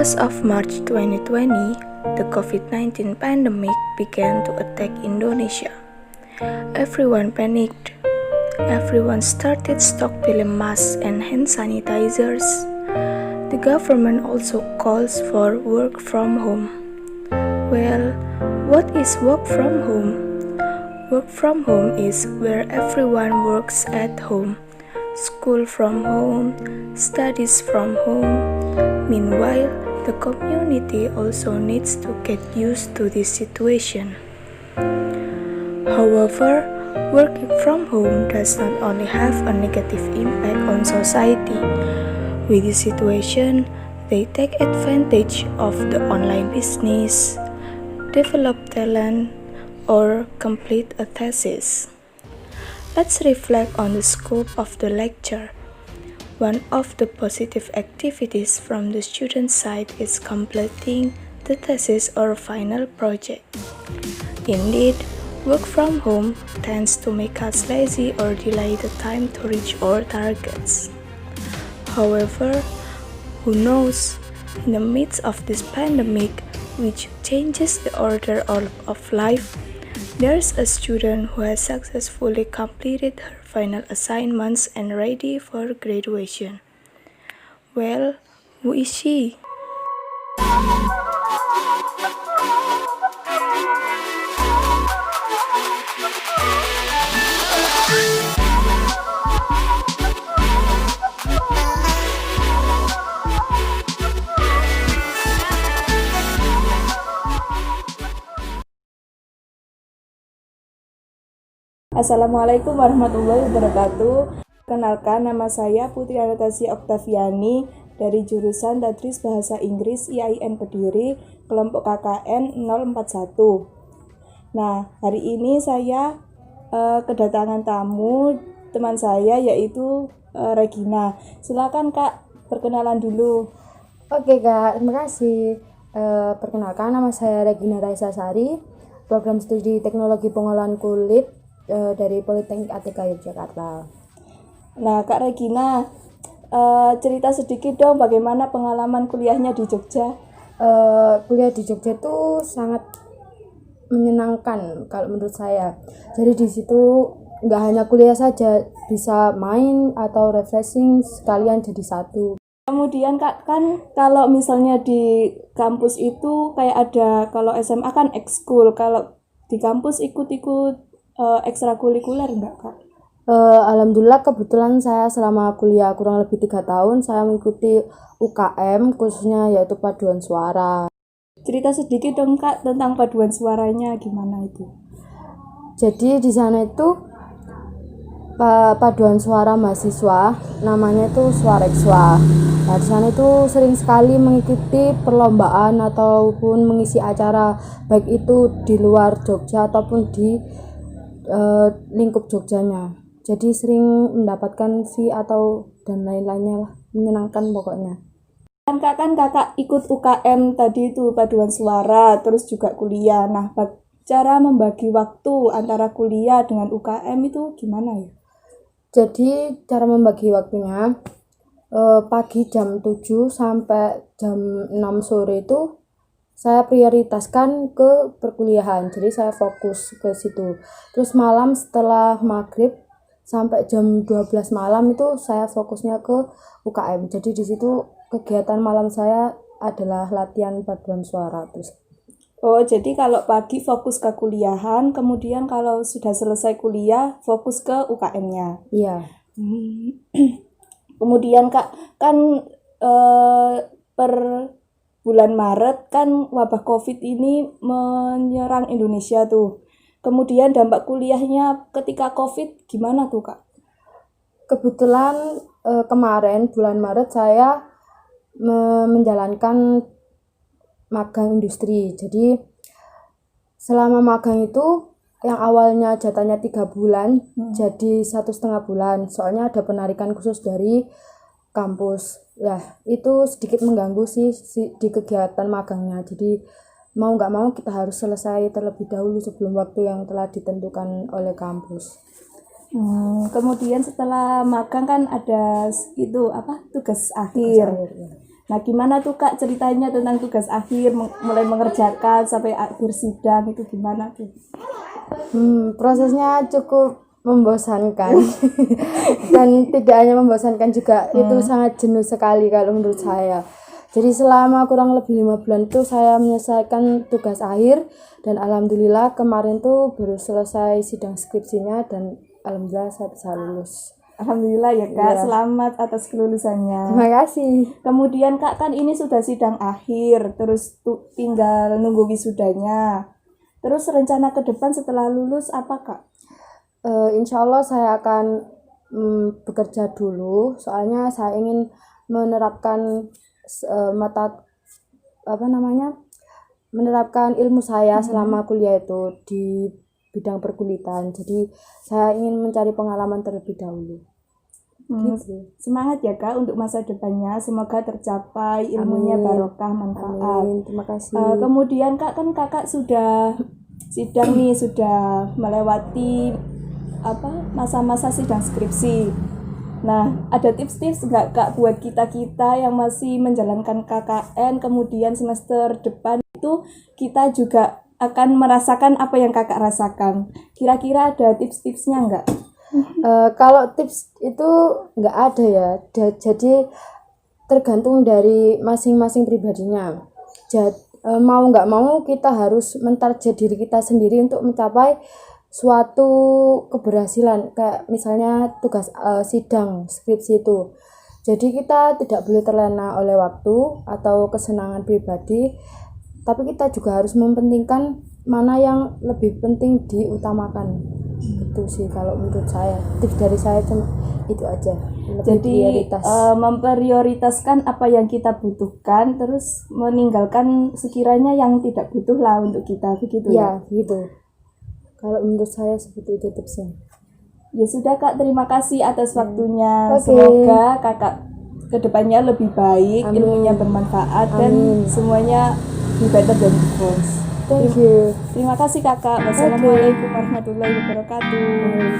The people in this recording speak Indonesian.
1st of March 2020, the COVID-19 pandemic began to attack Indonesia. Everyone panicked. Everyone started stockpiling masks and hand sanitizers. The government also calls for work from home. Well, what is work from home? Work from home is where everyone works at home. School from home, studies from home. Meanwhile, the community also needs to get used to this situation. However, working from home does not only have a negative impact on society. With this situation, they take advantage of the online business, develop talent, or complete a thesis. Let's reflect on the scope of the lecture. One of the positive activities from the student side is completing the thesis or final project. Indeed, work from home tends to make us lazy or delay the time to reach our targets. However, who knows, in the midst of this pandemic, which changes the order of life, there's a student who has successfully completed her final assignments and ready for graduation. Well, who is she? Assalamualaikum warahmatullahi wabarakatuh. Kenalkan, nama saya Putri Anastasia Oktaviani dari jurusan Tadris Bahasa Inggris IAIN Kediri, kelompok KKN 041. Nah, hari ini saya kedatangan tamu teman saya yaitu Regina. Silakan Kak, perkenalan dulu. Oke Kak, terima kasih. Perkenalkan, nama saya Regina Raisa Sari, program studi Teknologi Pengolahan Kulit dari Politeknik ATK Yogyakarta. Nah, Kak Regina, cerita sedikit dong bagaimana pengalaman kuliahnya di Jogja. Kuliah di Jogja itu sangat menyenangkan kalau menurut saya. Jadi di situ nggak hanya kuliah saja, bisa main atau refreshing sekalian jadi satu. Kemudian Kak, kan kalau misalnya di kampus itu kayak ada, kalau SMA kan ekskul, kalau di kampus ikut-ikut ekstrakurikuler enggak Kak? Alhamdulillah kebetulan saya selama kuliah kurang lebih 3 tahun saya mengikuti UKM khususnya yaitu paduan suara. Cerita sedikit dong Kak tentang paduan suaranya gimana itu? Jadi di sana itu paduan suara mahasiswa namanya itu Suarekswa. Nah, di sana itu sering sekali mengikuti perlombaan ataupun mengisi acara baik itu di luar Jogja ataupun di lingkup Jogjanya. Jadi sering mendapatkan fee atau dan lain-lainnya lah, menyenangkan pokoknya. Kan kakak ikut UKM tadi itu paduan suara, terus juga kuliah. Nah, cara membagi waktu antara kuliah dengan UKM itu gimana ya? Jadi cara membagi waktunya pagi jam 7 sampai jam 6 sore itu saya prioritaskan ke perkuliahan, jadi saya fokus ke situ. Terus malam setelah maghrib sampai jam 12 malam itu saya fokusnya ke UKM. Jadi di situ kegiatan malam saya adalah latihan paduan suara terus. Oh, jadi kalau pagi fokus ke kuliahan, kemudian kalau sudah selesai kuliah fokus ke UKM-nya. Iya. Kemudian Kak, kan per bulan Maret kan wabah COVID ini menyerang Indonesia tuh. Kemudian dampak kuliahnya ketika COVID gimana tuh Kak? Kebetulan kemarin bulan Maret saya menjalankan magang industri. Jadi selama magang itu yang awalnya jatahnya 3 bulan jadi 1,5 bulan. Soalnya ada penarikan khusus dari kampus. Ya, itu sedikit mengganggu sih di kegiatan magangnya. Jadi mau nggak mau kita harus selesai terlebih dahulu sebelum waktu yang telah ditentukan oleh kampus. Kemudian setelah magang kan ada itu tugas akhir. Ya. Nah, gimana tuh Kak ceritanya tentang tugas akhir, mulai mengerjakan sampai akhir sidang itu gimana tuh? Prosesnya cukup membosankan dan tidak hanya membosankan juga, itu sangat jenuh sekali kalau menurut saya. Jadi selama kurang lebih 5 bulan itu saya menyelesaikan tugas akhir dan alhamdulillah kemarin tuh baru selesai sidang skripsinya dan alhamdulillah saya bisa lulus. Alhamdulillah ya Kak, Iya. selamat atas kelulusannya. Terima kasih. Kemudian Kak, kan ini sudah sidang akhir, terus tinggal nunggu wisudanya. Terus rencana ke depan setelah lulus apa Kak? Insya Allah saya akan bekerja dulu, soalnya saya ingin menerapkan menerapkan ilmu saya selama kuliah itu di bidang perkulitan. Jadi saya ingin mencari pengalaman terlebih dahulu. Gitu. Semangat ya Kak untuk masa depannya, semoga tercapai ilmunya Amin. barokah manfaat. Amin. Terima kasih. Kemudian Kak, kan Kakak sudah sidang nih, sudah melewati masa-masa sidang skripsi. Nah, ada tips-tips nggak Kak buat kita-kita yang masih menjalankan KKN, kemudian semester depan itu kita juga akan merasakan apa yang Kakak rasakan. Kira-kira ada tips-tipsnya nggak? Kalau tips itu nggak ada ya. Jadi tergantung dari masing-masing pribadinya. Mau nggak mau kita harus mentarget diri kita sendiri untuk mencapai suatu keberhasilan, kayak misalnya tugas sidang skripsi itu. Jadi kita tidak boleh terlena oleh waktu atau kesenangan pribadi, tapi kita juga harus mementingkan mana yang lebih penting diutamakan. Itu sih kalau menurut saya. Tips dari saya cuma itu aja. Lebih Jadi prioritas. memprioritaskan apa yang kita butuhkan, terus meninggalkan sekiranya yang tidak butuh lah untuk kita, begitu ya? Ya, gitu. Kalau menurut saya seperti itu tipsnya. Ya sudah Kak, terima kasih atas waktunya. Oke. Semoga Kakak kedepannya lebih baik, Amin. ilmunya bermanfaat dan Amin. semuanya be better than before. Thank you. Terima kasih Kakak. Wassalamualaikum warahmatullahi wabarakatuh.